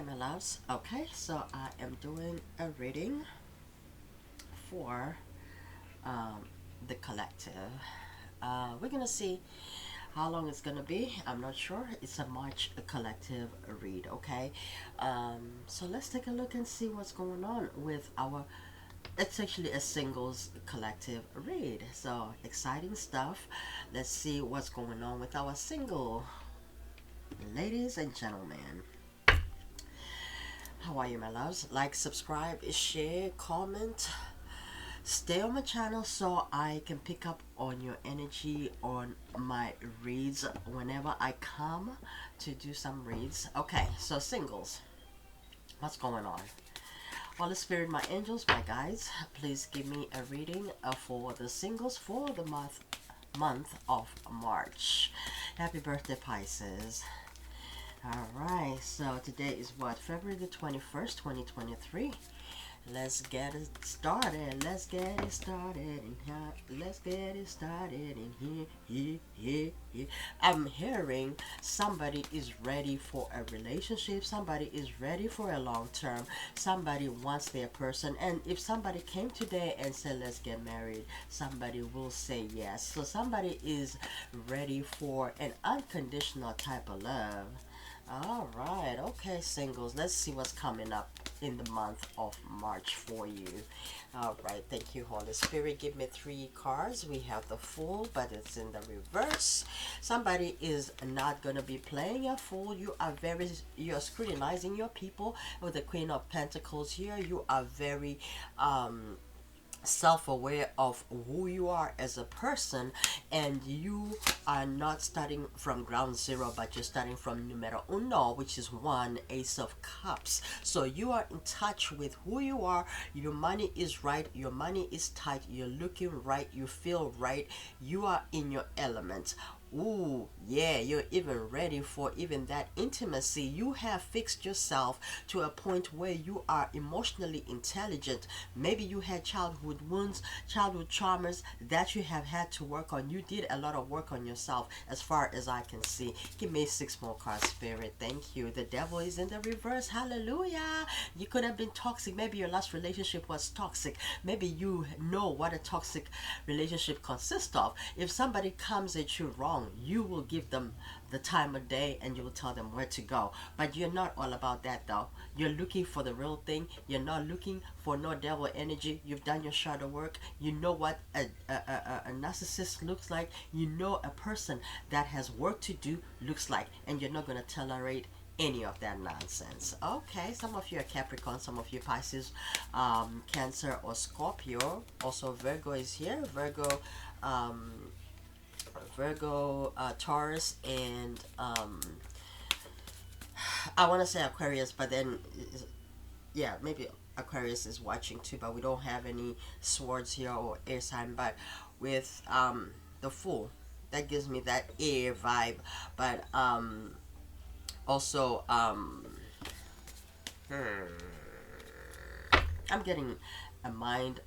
my loves. Okay, so I am doing a reading for um, the collective. We're gonna see how long it's gonna be. I'm not sure. It's a March collective read. Okay, so let's take a look and see what's going on with our. It's actually a singles collective read. So exciting stuff. Let's see what's going on with our single ladies and gentlemen. How are you, my loves? Like, subscribe, share, comment. Stay on my channel so I can pick up on your energy on my reads whenever I come to do some reads. Okay, so singles. What's going on? Holy Spirit, my angels, my guides, please give me a reading for the singles for the month of March. Happy birthday, Pisces. Alright, so today is what? February the 21st, 2023. Let's get it started. Let's get it started in here. Let's get it started in here. Here. I'm hearing somebody is ready for a relationship. Somebody is ready for a long term. Somebody wants their person. And if somebody came today and said, let's get married, somebody will say yes. So somebody is ready for an unconditional type of love. All right, okay, singles. Let's see what's coming up in the month of March for you. All right, thank you, Holy Spirit. Give me three cards. We have the Fool, but it's in the reverse. Somebody is not gonna be playing a fool. You're scrutinizing your people with the Queen of Pentacles here. You are very self-aware of who you are as a person, and you are not starting from ground zero, but you're starting from numero uno, which is one, Ace of Cups. So you are in touch with who you are. Your money is right, your money is tight, you're looking right, you feel right, you are in your element. Ooh, yeah, you're even ready for even that intimacy. You have fixed yourself to a point where you are emotionally intelligent. Maybe you had childhood wounds, childhood traumas that you have had to work on. You did a lot of work on yourself as far as I can see. Give me six more cards, Spirit. Thank you. The devil is in the reverse. Hallelujah. You could have been toxic. Maybe your last relationship was toxic. Maybe you know what a toxic relationship consists of. If somebody comes at you wrong, you will give them the time of day and you will tell them where to go. But you're not all about that, though. You're looking for the real thing. You're not looking for no devil energy. You've done your shadow work. You know what a narcissist looks like. You know a person that has work to do looks like, and you're not going to tolerate any of that nonsense. Okay, some of you are Capricorn, some of you Pisces, Cancer, or Scorpio. Also Virgo is here. Taurus, and I want to say Aquarius, but then yeah, maybe Aquarius is watching too, but we don't have any swords here or air sign. But with the Fool, that gives me that air vibe. But also I'm getting a mind.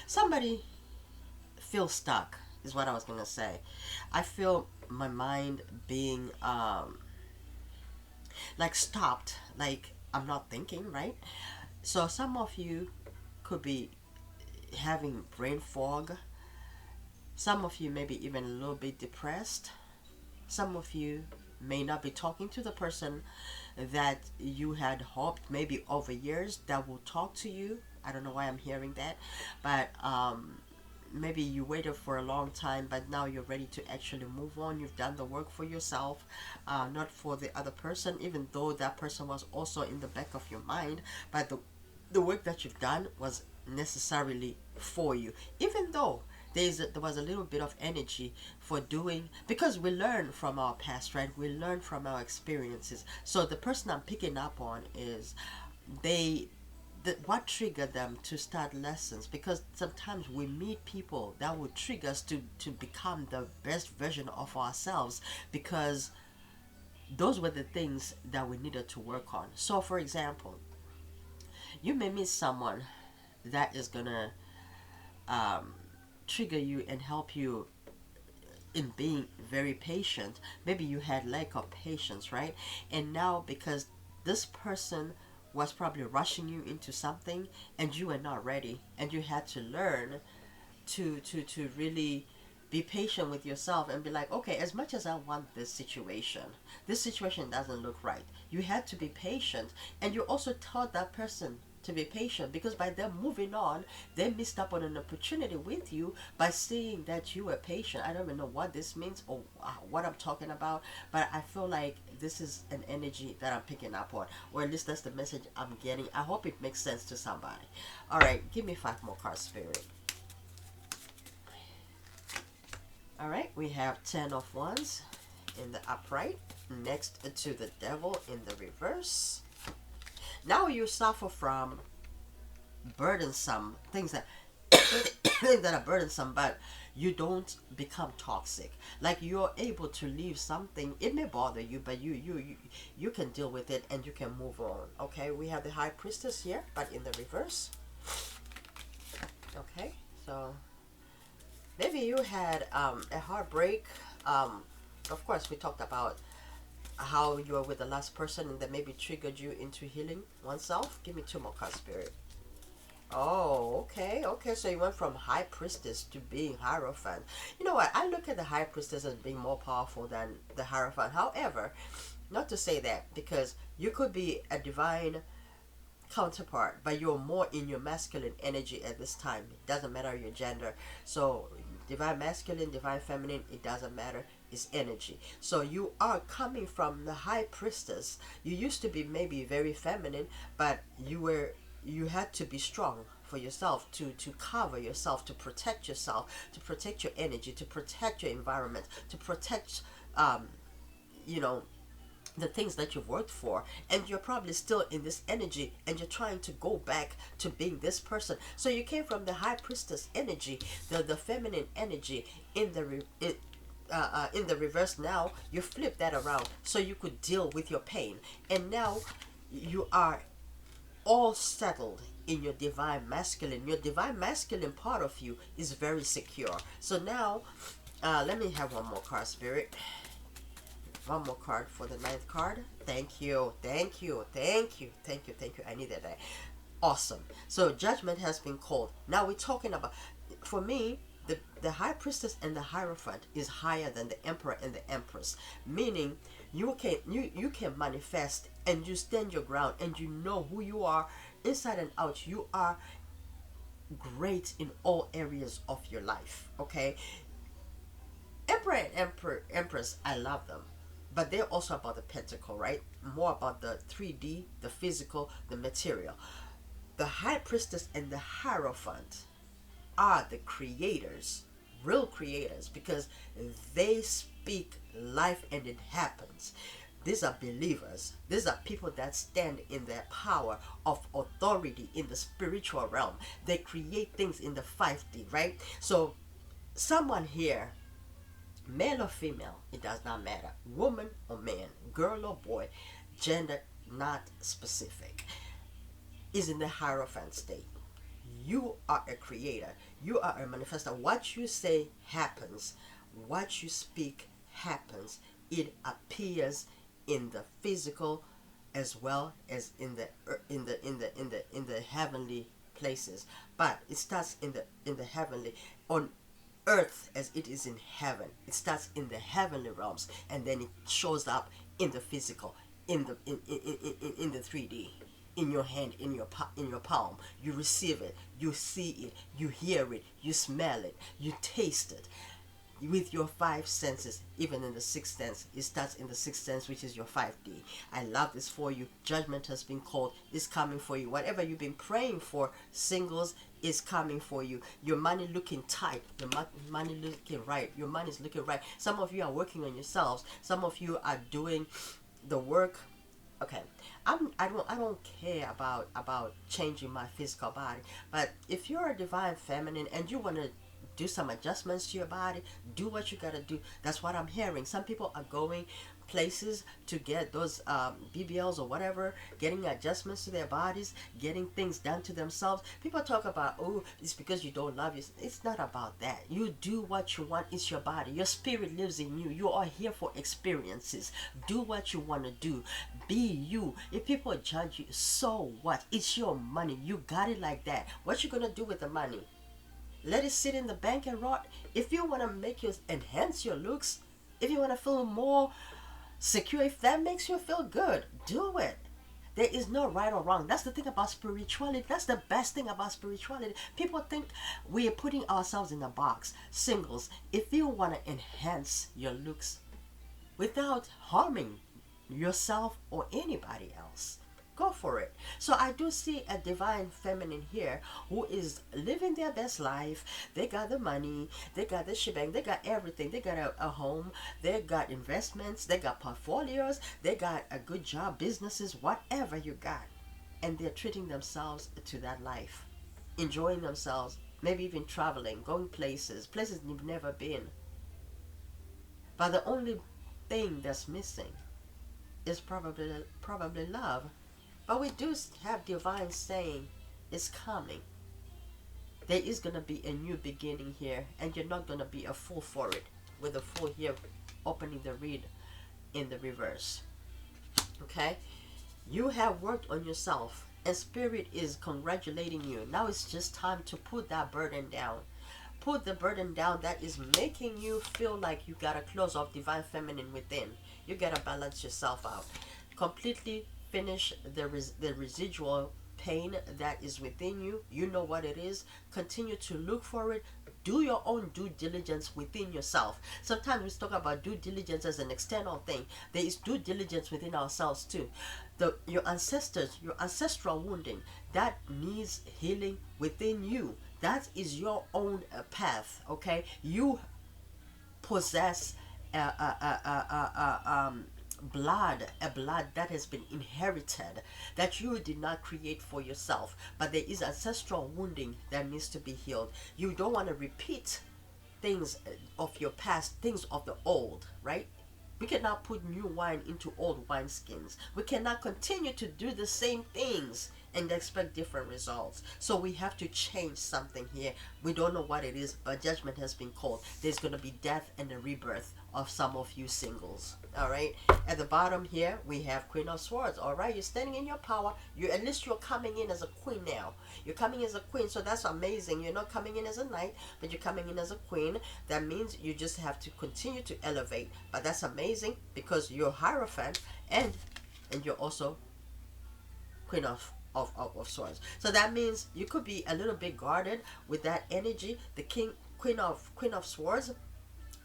Somebody feels stuck is what I was gonna say. I feel my mind being like stopped, like I'm not thinking, right? So some of you could be having brain fog. Some of you maybe even a little bit depressed. Some of you may not be talking to the person that you had hoped maybe over years that will talk to you. I don't know why I'm hearing that, but maybe you waited for a long time, but now you're ready to actually move on. You've done the work for yourself, not for the other person, even though that person was also in the back of your mind. But the work that you've done was necessarily for you, even though there was a little bit of energy for doing, because we learn from our past, right? We learn from our experiences. So the person I'm picking up on is they what triggered them to start lessons, because sometimes we meet people that would trigger us to become the best version of ourselves, because those were the things that we needed to work on. So for example, you may meet someone that is gonna um, trigger you and help you in being very patient. Maybe you had lack of patience, right? And now because this person was probably rushing you into something and you were not ready, and you had to learn to really be patient with yourself and be like, okay, as much as I want this situation doesn't look right. You had to be patient, and you also taught that person to be patient, because by them moving on, they missed up on an opportunity with you by seeing that you were patient. I don't even know what this means or what I'm talking about, but I feel like this is an energy that I'm picking up on, or at least that's the message I'm getting. I hope it makes sense to somebody. All right, give me 5 more cards, Spirit. All right, we have 10 of Wands in the upright, next to the Devil in the reverse. Now you suffer from burdensome things that things that are burdensome, but you don't become toxic. Like you're able to leave something. It may bother you, but you can deal with it and you can move on. Okay, we have the High Priestess here, but in the reverse. Okay, so maybe you had a heartbreak. Of course, we talked about how you were with the last person and that maybe triggered you into healing oneself. Give me 2 more cards, Spirit. Oh, okay, okay. So you went from High Priestess to being Hierophant. You know what? I look at the High Priestess as being more powerful than the Hierophant. However, not to say that, because you could be a divine counterpart, but you're more in your masculine energy at this time. It doesn't matter your gender. So divine masculine, divine feminine, it doesn't matter. It's energy. So you are coming from the High Priestess. You used to be maybe very feminine, but you had to be strong for yourself, to cover yourself, to protect yourself, to protect your energy, to protect your environment, to protect you know the things that you've worked for, and you're probably still in this energy and you're trying to go back to being this person. So you came from the High Priestess energy, the feminine energy, in the reverse. Now you flip that around so you could deal with your pain, and now you are all settled in your divine masculine. Your divine masculine part of you is very secure. So now let me have 1 more card, Spirit. 1 more card for the 9th card. Thank you, thank you, thank you, thank you, thank you. I needed that. Awesome. So judgment has been called. Now we're talking about, for me, the High Priestess and the Hierophant is higher than the Emperor and the Empress. Meaning you can manifest and you stand your ground and you know who you are inside and out. You are great in all areas of your life. Okay, Emperor and Empress, I love them, but they're also about the pentacle, right? More about the 3D, the physical, the material. The High Priestess and the Hierophant are the creators, real creators, because they speak life and it happens. These are believers. These are people that stand in their power of authority in the spiritual realm. They create things in the 5D, right? So someone here, male or female, it does not matter, woman or man, girl or boy, gender not specific, is in the Hierophant state. You are a creator, you are a manifester. What you say happens, what you speak happens. It appears in the physical as well as in the heavenly places, but it starts in the heavenly, on earth as it is in heaven. It starts in the heavenly realms and then it shows up in the physical, in the 3D, in your hand, in your palm. You receive it, you see it, you hear it, you smell it, you taste it with your 5 senses. Even in the 6th sense, it starts in the 6th sense, which is your 5D. I love this for you. Judgment has been called, is coming for you. Whatever you've been praying for, singles, is coming for you. Your money looking tight, your money looking right, your money is looking right. Some of you are working on yourselves, some of you are doing the work. Okay, I don't care about changing my physical body, but if you're a divine feminine and you want to do some adjustments to your body, do what you gotta do. That's what I'm hearing. Some people are going places to get those BBLs or whatever, getting adjustments to their bodies, getting things done to themselves. People talk about, oh, it's because you don't love you. It's not about that. You do what you want. It's your body. Your spirit lives in you. You are here for experiences. Do what you want to do. Be you. If people judge you, so what? It's your money. You got it like that. What you gonna do with the money? Let it sit in the bank and rot. If you want to enhance your looks, if you want to feel more secure, if that makes you feel good, do it. There is no right or wrong. That's the thing about spirituality. That's the best thing about spirituality. People think we are putting ourselves in a box. Singles, if you want to enhance your looks without harming yourself or anybody else, go for it. So I do see a divine feminine here who is living their best life. They got the money, they got the shebang, they got everything. They got a home, they got investments, they got portfolios, they got a good job, businesses, whatever you got. And they're treating themselves to that life, enjoying themselves, maybe even traveling, going places you've never been. But the only thing that's missing is probably love. But we do have divine saying it's coming. There is going to be a new beginning here, and you're not going to be a fool for it, with a fool here opening the read in the reverse. Okay? You have worked on yourself, and Spirit is congratulating you. Now it's just time to put that burden down. Put the burden down that is making you feel like you got to close off divine feminine within. You got to balance yourself out. Completely finish the residual pain that is within you. You know what it is. Continue to look for it. Do your own due diligence within yourself. Sometimes we talk about due diligence as an external thing. There is due diligence within ourselves too. Your ancestors, your ancestral wounding, that needs healing within you. That is your own path. Okay, you possess a blood that has been inherited, that you did not create for yourself, but there is ancestral wounding that needs to be healed. You don't want to repeat things of your past, things of the old, right? We cannot put new wine into old wineskins. We cannot continue to do the same things and expect different results. So we have to change something here. We don't know what it is, but judgment has been called. There's going to be death and a rebirth of some of you singles. All right. At the bottom here, we have Queen of Swords. All right. You're standing in your power. At least you're coming in as a queen now. You're coming as a queen. So that's amazing. You're not coming in as a knight, but you're coming in as a queen. That means you just have to continue to elevate. But that's amazing because you're Hierophant and you're also Queen of Swords. So that means you could be a little bit guarded with that energy. The Queen of Swords,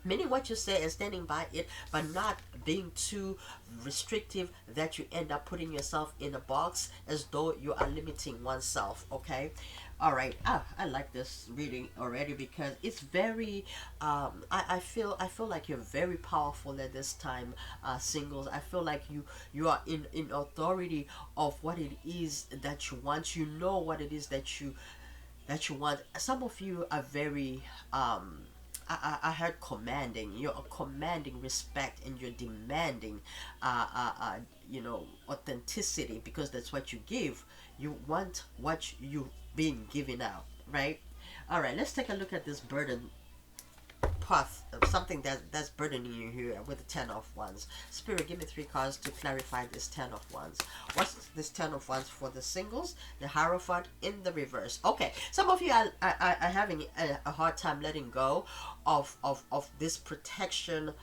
meaning what you say and standing by it, but not being too restrictive that you end up putting yourself in a box as though you are limiting oneself. Okay. All right. I like this reading already because it's very I feel like you're very powerful at this time, singles. I feel like you are in authority of what it is that you want. You know what it is that you want. Some of you are very I heard commanding. You're commanding respect and you're demanding authenticity because that's what you give. You want what you being given out, right? All right, let's take a look at this burden path, something that's burdening you here with the 10 of Wands. Spirit, give me 3 cards to clarify this 10 of Wands. What's this 10 of Wands for the singles? The Hierophant in the reverse. Okay, some of you are having a hard time letting go of this protection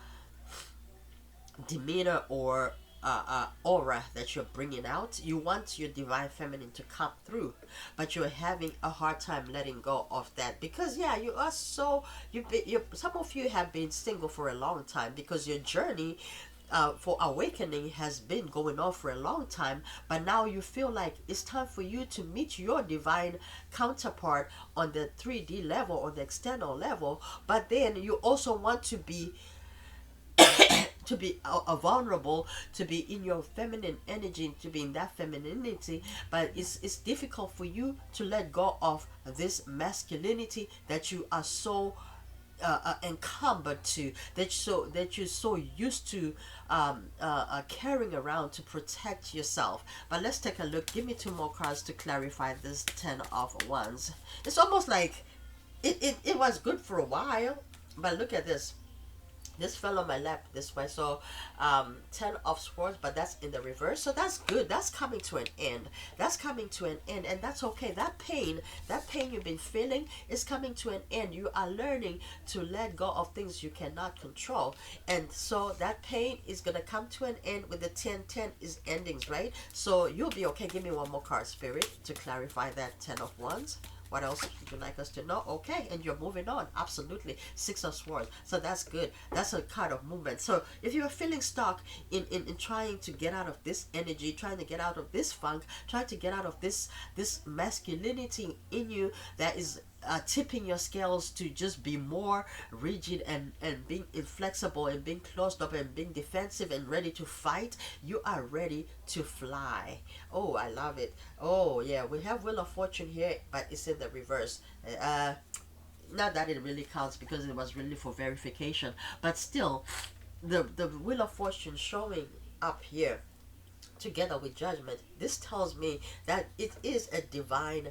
demeanor or aura that you're bringing out. You want your divine feminine to come through, but you're having a hard time letting go of that because you are so some of you have been single for a long time because your journey for awakening has been going on for a long time, but now you feel like it's time for you to meet your divine counterpart on the 3D level or the external level, but then you also want to be vulnerable, to be in your feminine energy, to be in that femininity, but it's difficult for you to let go of this masculinity that you are so encumbered to, that you're so used to carrying around to protect yourself. But let's take a look. Give me two more cards to clarify this Ten of Wands. It's almost like it was good for a while, but look at this. This fell on my lap this way. So 10 of swords, but that's in the reverse. So that's good. That's coming to an end. That's coming to an end, and that's okay. That pain you've been feeling is coming to an end. You are learning to let go of things you cannot control, and so that pain is gonna come to an end with the 10. 10 is endings, right? So you'll be okay. Give me one more card, Spirit, to clarify that 10 of Wands. What else would you like us to know? Okay, and you're moving on. Absolutely. Six of Swords. So that's good. That's a kind of movement. So if you're feeling stuck in trying to get out of this energy, trying to get out of this funk, trying to get out of this masculinity in you that is tipping your scales to just be more rigid and being inflexible and being closed up and being defensive and ready to fight, you are ready to fly. Oh, I love it. Oh yeah, we have Wheel of Fortune here, but it's in the reverse. Not that it really counts because it was really for verification, but still, the Wheel of Fortune showing up here together with Judgment, this tells me that it is a divine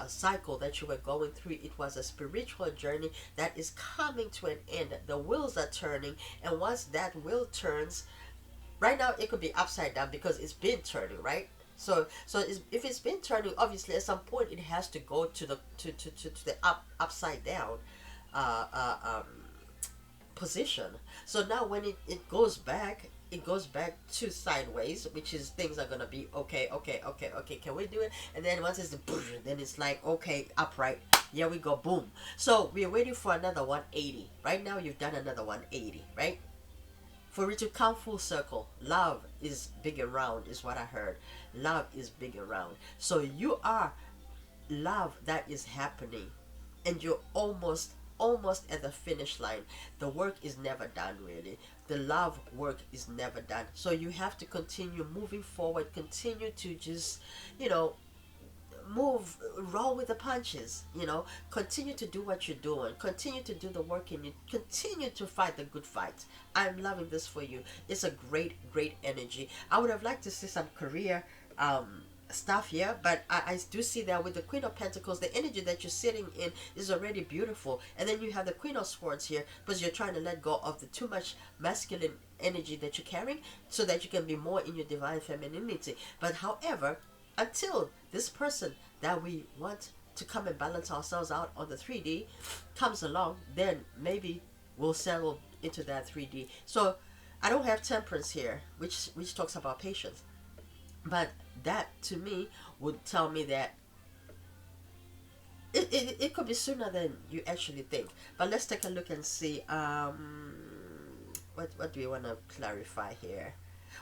cycle that you were going through. It was a spiritual journey that is coming to an end. The wheels are turning, and once that wheel turns, right now it could be upside down because it's been turning, right? If it's been turning, obviously at some point it has to go to the upside down uh, uh, um, position. So now when it goes back, it goes back to sideways, which is things are gonna be okay, okay, okay, okay. Can we do it? And then once it's the then it's like okay, upright. Here we go, boom. So we're waiting for another 180. Right now you've done another 180, right? For it to come full circle, love is big and round, is what I heard. Love is big and round. So you are love that is happening, and you're almost at the finish line. The work is never done, really. The love work is never done. So you have to continue moving forward, continue to just, you know, move, roll with the punches, continue to do what you're doing, continue to do the work in you, continue to fight the good fight. I'm loving this for you. It's a great energy. I would have liked to see some career stuff here, but I do see that with the Queen of Pentacles, the energy that you're sitting in is already beautiful, and then you have the Queen of Swords here because you're trying to let go of the too much masculine energy that you're carrying so that you can be more in your divine femininity. But however, until this person that we want to come and balance ourselves out on the 3D comes along, then maybe we'll settle into that 3D. So I don't have Temperance here, which talks about patience, but that to me would tell me that it could be sooner than you actually think. But let's take a look and see what do we want to clarify here.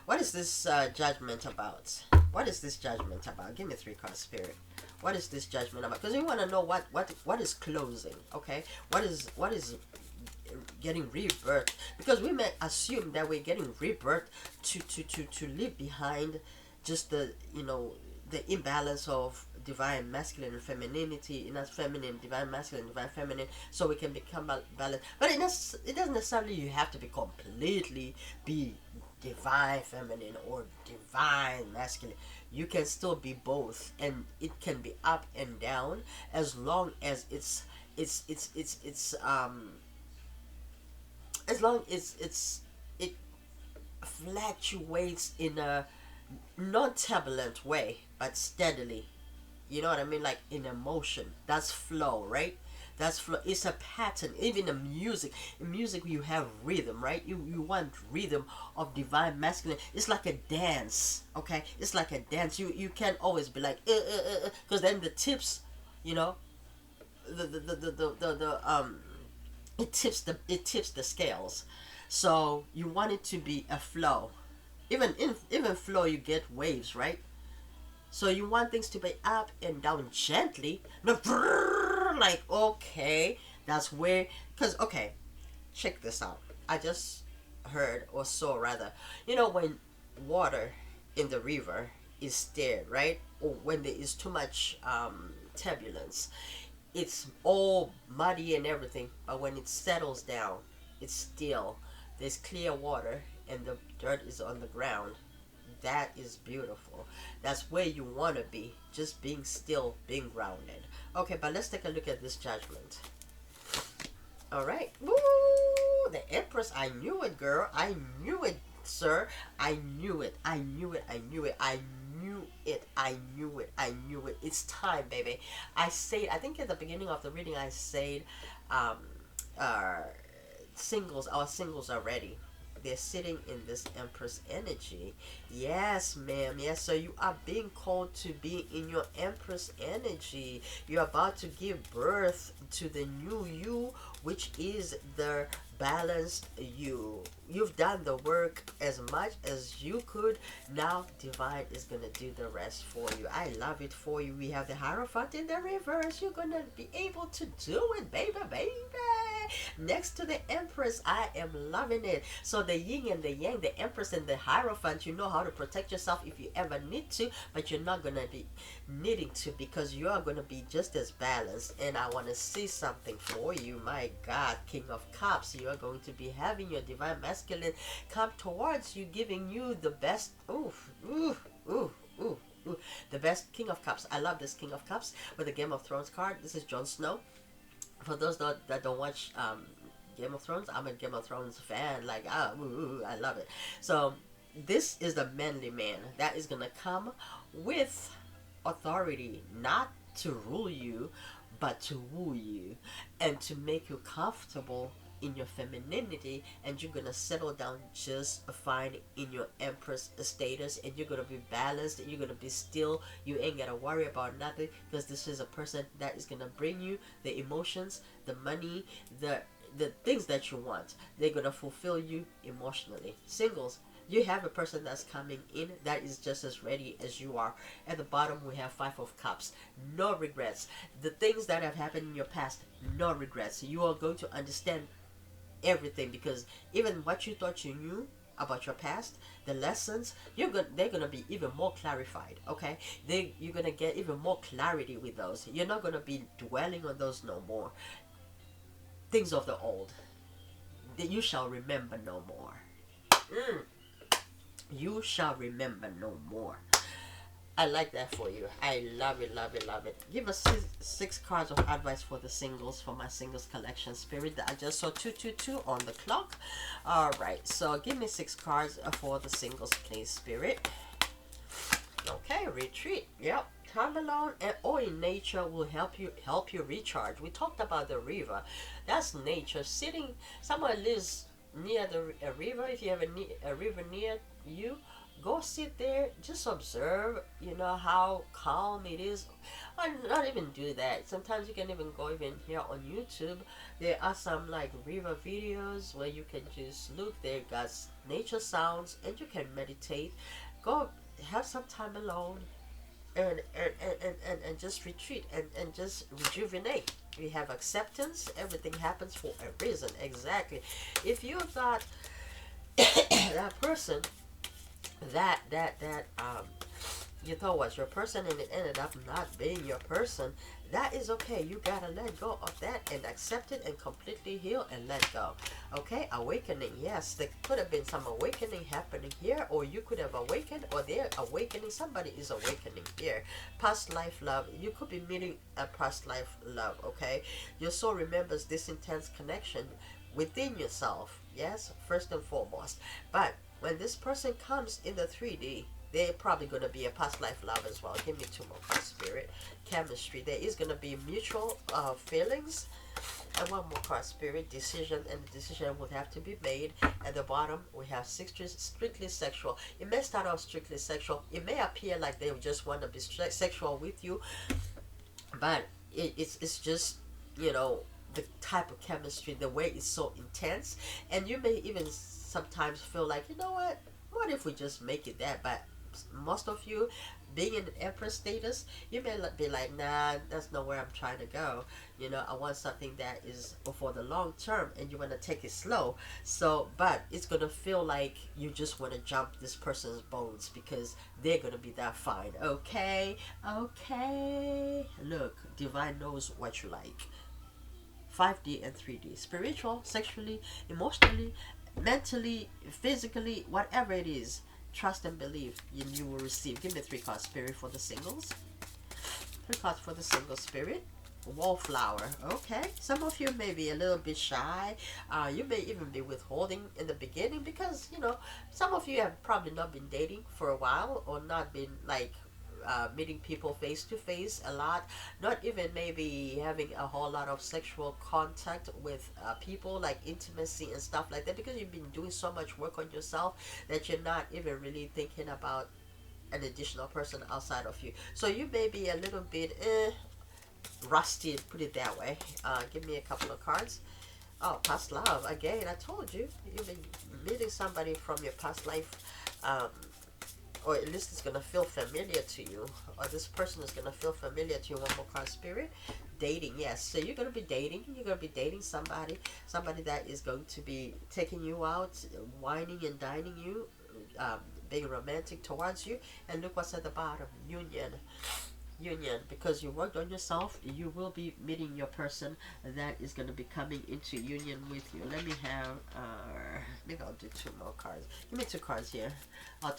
What is this judgment about? What is this judgment about? Give me 3 cards, Spirit. What is this judgment about? Because we want to know what is closing. Okay, what is getting rebirth? Because we may assume that we're getting rebirth to leave behind just the imbalance of divine masculine and femininity, not feminine, divine masculine, divine feminine, so we can become balanced. But it doesn't necessarily you have to be completely be divine feminine or divine masculine. You can still be both, and it can be up and down as long as it's as long as it fluctuates in a non-turbulent way but steadily. You know what I mean? Like in emotion. That's flow, right? That's flow. It's a pattern. Even in music you have rhythm, right? You want rhythm of divine masculine. It's like a dance, okay? It's like a dance. You can't always be like because then the tips, you know, the it tips the scales. So you want it to be a flow. Even flow, you get waves, right? So you want things to be up and down gently, not like okay. That's where, because okay, check this out. I just heard or saw rather. You know when water in the river is stirred, right? Or when there is too much turbulence, it's all muddy and everything, but when it settles down, it's still, there's clear water and the dirt is on the ground. That is beautiful. That's where you want to be, just being still, being grounded. Okay, but let's take a look at this judgment. All right. Woo! The Empress. I knew it, girl. I knew it, sir. I knew it. I knew it. I knew it. I knew it. I knew it. I knew it. It's time, baby. I said, I think at the beginning of the reading, I said, um, uh, singles, our singles are ready. They're sitting in this Empress energy. Yes, ma'am. Yes, so you are being called to be in your Empress energy. You're about to give birth to the new you, which is the balanced you. You've done the work as much as you could. Now divine is gonna do the rest for you. I love it for you. We have the Hierophant in the reverse. You're gonna be able to do it, baby, baby. Next to the Empress, I am loving it. So the yin and the yang, the Empress and the Hierophant, you know how to protect yourself if you ever need to, but you're not gonna be needing to, because you are gonna be just as balanced. And I want to see something for you. My God, King of Cups, you are going to be having your divine masculine come towards you, giving you the best. Oof, oof, oof, oof. Ooh, the best King of Cups. I love this King of Cups with the Game of Thrones card. This is Jon Snow. For those that don't watch Game of Thrones, I'm a Game of Thrones fan. Like, I love it. So this is the manly man that is gonna come with authority, not to rule you, but to woo you and to make you comfortable in your femininity, and you're gonna settle down just fine in your Empress status, and you're gonna be balanced, and you're gonna be still. You ain't gotta worry about nothing, because this is a person that is gonna bring you the emotions, the money, the things that you want. They're gonna fulfill you emotionally. Singles, you have a person that's coming in that is just as ready as you are. At the bottom, we have Five of Cups. No regrets. The things that have happened in your past, no regrets. You are going to understand everything, because even what you thought you knew about your past, the lessons, they're gonna be even more clarified. Okay, you're gonna get even more clarity with those. You're not gonna be dwelling on those no more. Things of the old that you shall remember no more. You shall remember no more. I like that for you. I love it, love it, love it. Give us six cards of advice for the singles, for my singles collection, Spirit. I just saw 222 on the clock. Alright, so give me 6 cards for the singles, please, Spirit. Okay, retreat. Yep. Time alone and or in nature will help you recharge. We talked about the river. That's nature. Sitting, someone lives near a river. If you have a river near you, go sit there, just observe, how calm it is. Or not even do that. Sometimes you can even go even here on YouTube. There are some like river videos where you can just look. There got nature sounds and you can meditate. Go have some time alone and just retreat and just rejuvenate. We have acceptance. Everything happens for a reason. Exactly. If you got that person that you thought was your person and it ended up not being your person, that is okay. You gotta let go of that and accept it and completely heal and let go. Okay, awakening. Yes, there could have been some awakening happening here, or you could have awakened, or they're awakening. Somebody is awakening here. Past life love. You could be meeting a past life love. Okay, your soul remembers this intense connection within yourself. Yes, first and foremost. But when this person comes in the 3D, they're probably going to be a past life love as well. Give me 2 more cards, Spirit. Chemistry. There is going to be mutual feelings. And 1 more card, Spirit. Decision. And the decision will have to be made. At the bottom, we have strictly sexual. It may start off strictly sexual. It may appear like they just want to be sexual with you. But it's just, the type of chemistry, the way it's so intense. And you may even sometimes feel like, what if we just make it that? But most of you being in Empress status, you may be like, nah, that's not where I'm trying to go. You know, I want something that is for the long term, and you want to take it slow. So, but it's gonna feel like you just want to jump this person's bones because they're gonna be that fine. Okay, okay. Look, divine knows what you like. 5D and 3D, spiritual, sexually, emotionally, mentally, physically, whatever it is. Trust and believe, and you will receive. Give me 3 cards, spirit, for the singles. 3 cards for the single, spirit. Wallflower. Okay, some of you may be a little bit shy. You may even be withholding in the beginning because, you know, some of you have probably not been dating for a while, or not been like meeting people face to face a lot, not even maybe having a whole lot of sexual contact with people, like intimacy and stuff like that, because you've been doing so much work on yourself that you're not even really thinking about an additional person outside of you. So you may be a little bit rusty, put it that way. Give me a couple of cards. Oh, past love. Again, I told you, you've been meeting somebody from your past life, or at least it's going to feel familiar to you, or this person is going to feel familiar to you. One more card, spirit. Dating, yes. So you're going to be dating. You're going to be dating somebody that is going to be taking you out, whining and dining you, being romantic towards you. And look what's at the bottom, union. Union, because you worked on yourself, you will be meeting your person that is going to be coming into union with you. Let me have maybe I'll do 2 more cards. Give me 2 cards here. I'll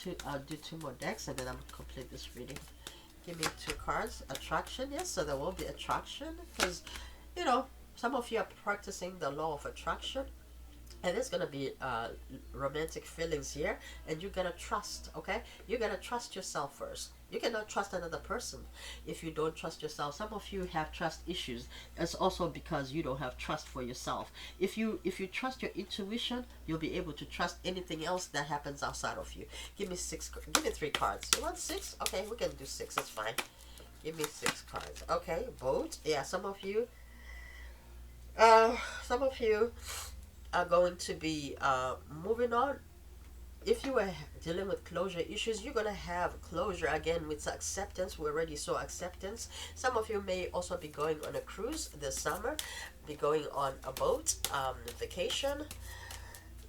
do 2 more decks, and then I'm gonna complete this reading. Give me 2 cards. Attraction, yes. So there will be attraction, because, you know, some of you are practicing the law of attraction, and there's gonna be romantic feelings here, and you're gonna trust. Okay, you gotta trust yourself first. You cannot trust another person if you don't trust yourself. Some of you have trust issues. It's also because you don't have trust for yourself. If you trust your intuition, you'll be able to trust anything else that happens outside of you. Give me 6. Give me 3 cards. You want 6? Okay, we can do 6. It's fine. Give me 6 cards. Okay, boat. Yeah, some of you are going to be moving on. If you were dealing with closure issues, you're going to have closure again with acceptance. We already saw acceptance. Some of you may also be going on a cruise this summer, be going on a boat, vacation,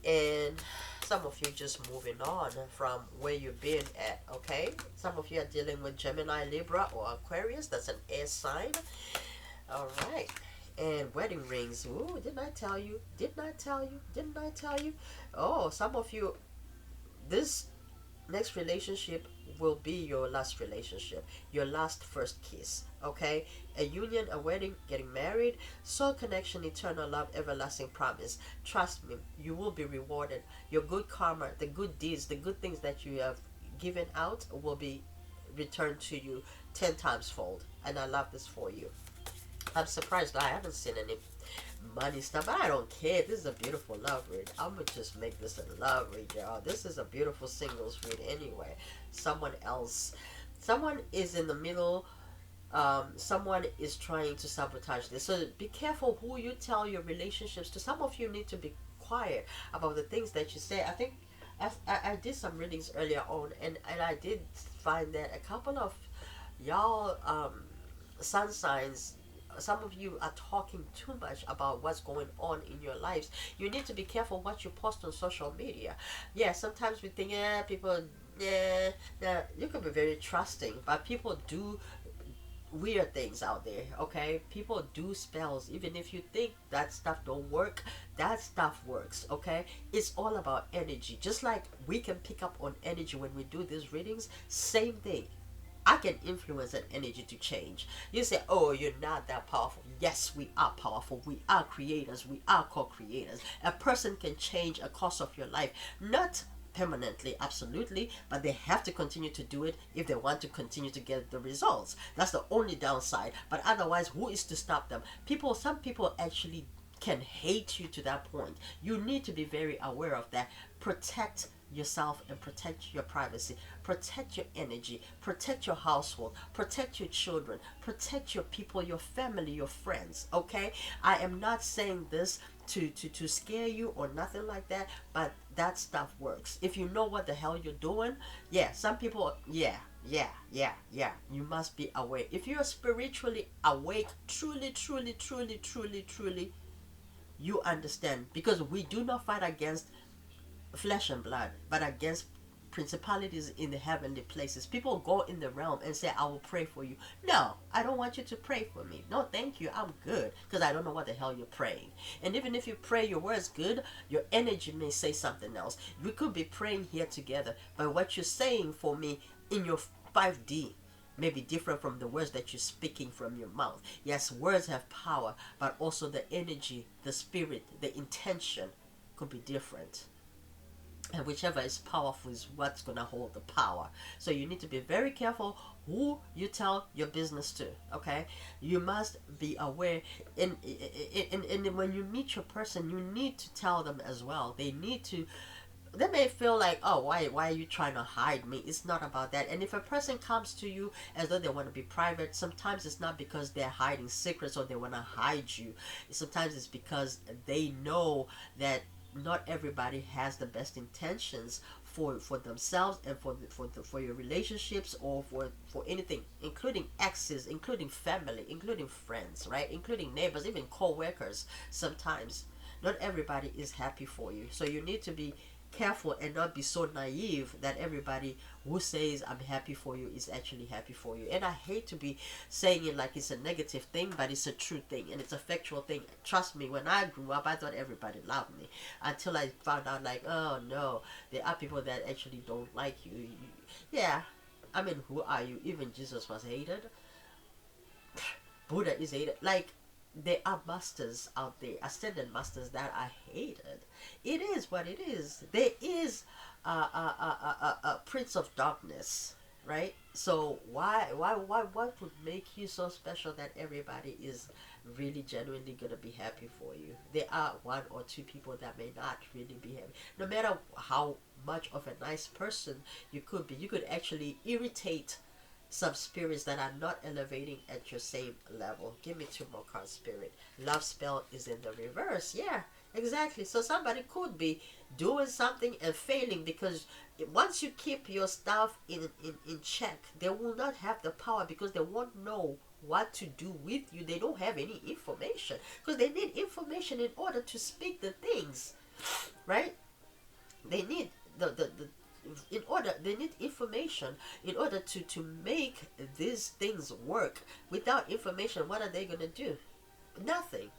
and some of you just moving on from where you've been at. Okay, some of you are dealing with Gemini, Libra, or Aquarius. That's an air sign. All right. And wedding rings. Ooh, didn't I tell you? Didn't I tell you? Didn't I tell you? Oh, some of you, this next relationship will be your last relationship, your last first kiss. Okay, a union, a wedding, getting married, soul connection, eternal love, everlasting promise. Trust me, you will be rewarded. Your good karma, the good deeds, the good things that you have given out will be returned to you 10 times fold. And I love this for you. I'm surprised I haven't seen any money stuff, but I don't care. This is a beautiful love read. I'm gonna just make this a love read, y'all. This is a beautiful singles read anyway. Someone is in the middle. Someone is trying to sabotage this. So be careful who you tell your relationships to. Some of you need to be quiet about the things that you say. I think I did some readings earlier on, and I did find that a couple of y'all sun signs, some of you are talking too much about what's going on in your lives. You need to be careful what you post on social media. Yeah, sometimes we think, yeah, people, yeah, you can be very trusting, but people do weird things out there. Okay, people do spells. Even if you think that stuff don't work, that stuff works. Okay, it's all about energy. Just like we can pick up on energy when we do these readings, same thing. I can influence that energy to change. You say, oh, you're not that powerful. Yes, we are powerful. We are creators. We are co-creators. A person can change a course of your life. Not permanently, absolutely, but they have to continue to do it if they want to continue to get the results. That's the only downside. But otherwise, who is to stop them? Some people actually can hate you to that point. You need to be very aware of that. Protect yourself and protect your privacy, protect your energy, protect your household, protect your children, protect your people, your family, your friends. Okay, I am not saying this to scare you or nothing like that, but that stuff works if you know what the hell you're doing. Yeah, some people, yeah, you must be awake. If you're spiritually awake, truly, you understand, because we do not fight against flesh and blood, but against principalities in the heavenly places. People go in the realm and say, I will pray for you. No, I don't want you to pray for me. No, thank you. I'm good, because I don't know what the hell you're praying. And even if you pray your words good, your energy may say something else. We could be praying here together, but what you're saying for me in your 5D may be different from the words that you're speaking from your mouth. Yes, words have power, but also the energy, the spirit, the intention could be different, and whichever is powerful is what's going to hold the power. So you need to be very careful who you tell your business to. Okay, you must be aware. In when you meet your person, you need to tell them as well. They may feel like, oh, why are you trying to hide me? It's not about that. And if a person comes to you as though they want to be private, sometimes it's not because they're hiding secrets or they want to hide you. Sometimes it's because they know that not everybody has the best intentions for themselves and for your relationships, or for anything, including exes, including family, including friends, right, including neighbors, even co-workers. Sometimes not everybody is happy for you, so you need to be careful and not be so naive that everybody who says I'm happy for you is actually happy for you. And I hate to be saying it like it's a negative thing, but it's a true thing and it's a factual thing. Trust me, when I grew up, I thought everybody loved me, until I found out, like, oh no, there are people that actually don't like you. Yeah, I mean, who are you? Even Jesus was hated. Buddha is hated. Like, there are masters out there, ascended masters, that are hated. It is what it is. There is a prince of darkness, right? So what would make you so special that everybody is really genuinely gonna be happy for you? There are one or two people that may not really be happy. No matter how much of a nice person you could be, you could actually irritate some spirits that are not elevating at your same level. Give me two more cards, spirit. Love spell is in the reverse. Yeah, exactly. So somebody could be doing something and failing, because once you keep your stuff in check, they will not have the power, because they won't know what to do with you. They don't have any information, because they need information in order to speak the things, right? They need the in order, they need information in order to make these things work. Without information, what are they going to do? Nothing.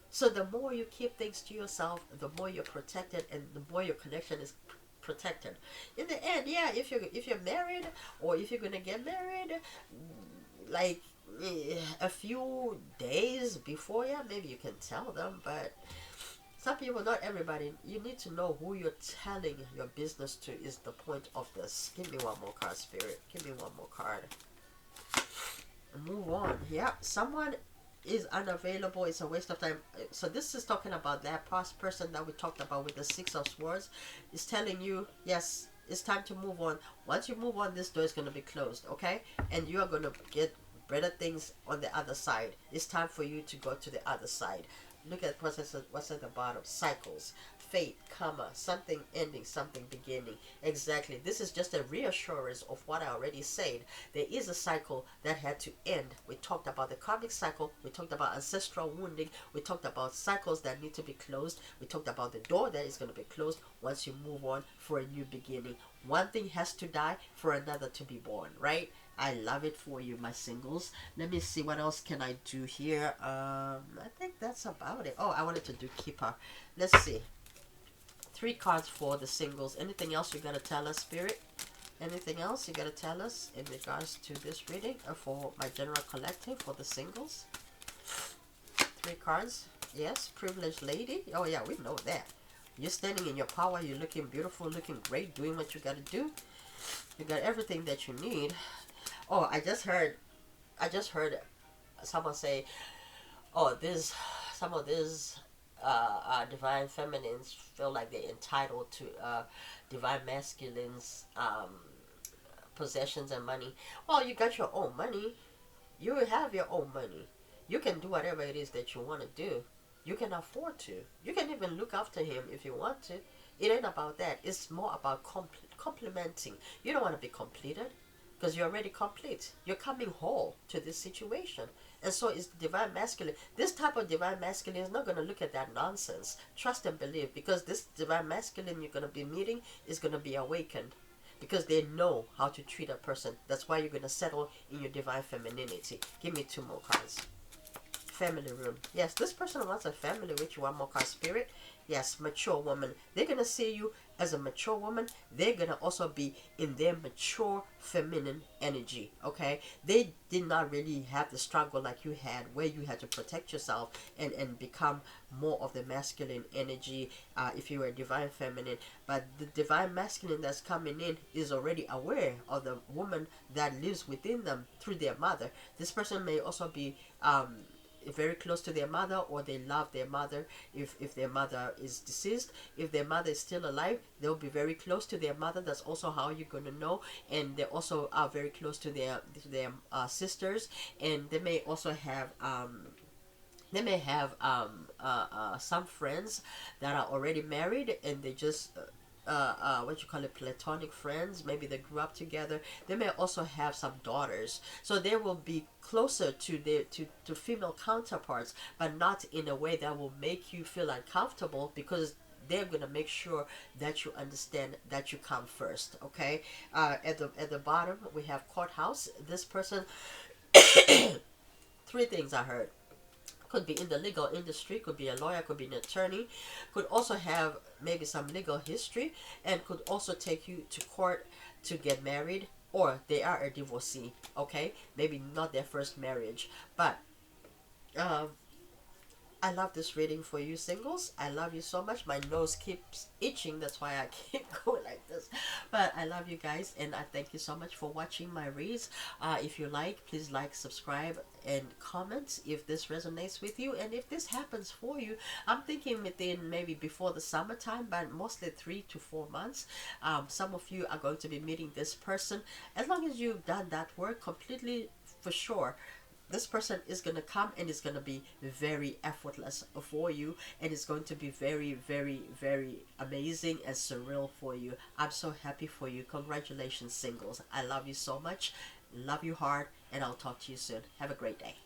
So the more you keep things to yourself, the more you're protected, and the more your connection is protected. In the end, yeah, if you're married, or if you're gonna get married, like, a few days before, yeah, maybe you can tell them. But some people, not everybody, you need to know who you're telling your business to, is the point of this. Give me one more card, spirit. Give me one more card. Move on. Yeah, someone is unavailable. It's a waste of time. So this is talking about that past person that we talked about with the Six of Swords. Is telling you, yes, it's time to move on. Once you move on, this door is going to be closed, okay? And you are going to get better things on the other side. It's time for you to go to the other side. Look at what's at the bottom. Cycles, fate, karma, something ending, something beginning. Exactly. This is just a reassurance of what I already said. There is a cycle that had to end. We talked about the karmic cycle. We talked about ancestral wounding. We talked about cycles that need to be closed. We talked about the door that is going to be closed once you move on for a new beginning. One thing has to die for another to be born, right? I love it for you, my singles. Let me see, what else can I do here. I think that's about it. Oh, I wanted to do keeper. Let's see. 3 cards for the singles. Anything else you gotta tell us, spirit? Anything else you gotta tell us in regards to this reading, for my general collective for the singles? 3 cards. Yes, privileged lady. Oh yeah, we know that. You're standing in your power. You're looking beautiful, looking great, doing what you gotta do. You got everything that you need. Oh, I just heard someone say, oh, some of these divine feminines feel like they're entitled to divine masculines possessions and money. Well, you got your own money. You have your own money. You can do whatever it is that you want to do. You can afford to. You can even look after him if you want to. It ain't about that. It's more about complementing. You don't want to be completed because you're already complete. You're coming whole to this situation. And so is the divine masculine. This type of divine masculine is not going to look at that nonsense. Trust and believe, because this divine masculine you're going to be meeting is going to be awakened, because they know how to treat a person. That's why you're going to settle in your divine femininity. Give me two more cards. Family room. Yes, this person wants a family with you. One more card, spirit. Yes, mature woman. They're gonna see you as a mature woman. They're gonna also be in their mature feminine energy. Okay, they did not really have the struggle like you had, where you had to protect yourself and become more of the masculine energy if you were divine feminine. But the divine masculine that's coming in is already aware of the woman that lives within them through their mother. This person may also be very close to their mother, or they love their mother if their mother is deceased. If their mother is still alive, they'll be very close to their mother. That's also how you're going to know. And they also are very close to their sisters, and they may also have some friends that are already married, and they just what you call it, platonic friends. Maybe they grew up together. They may also have some daughters, so they will be closer to their to female counterparts, but not in a way that will make you feel uncomfortable, because they're gonna make sure that you understand that you come first. Okay. At the bottom we have courthouse. This person, three things I heard: could be in the legal industry, could be a lawyer, could be an attorney, could also have maybe some legal history, and could also take you to court to get married, or they are a divorcee. Okay, maybe not their first marriage, but um, I love this reading for you singles. I love you so much. My nose keeps itching. That's why I keep going like this. But I love you guys, and I thank you so much for watching my reads. If you like, please like, subscribe, and comment if this resonates with you. And if this happens for you, I'm thinking within maybe before the summertime, but mostly 3 to 4 months. Some of you are going to be meeting this person. As long as you've done that work completely, for sure, this person is going to come, and it's going to be very effortless for you, and it's going to be very, very, very amazing and surreal for you. I'm so happy for you. Congratulations, singles. I love you so much. Love you hard, and I'll talk to you soon. Have a great day.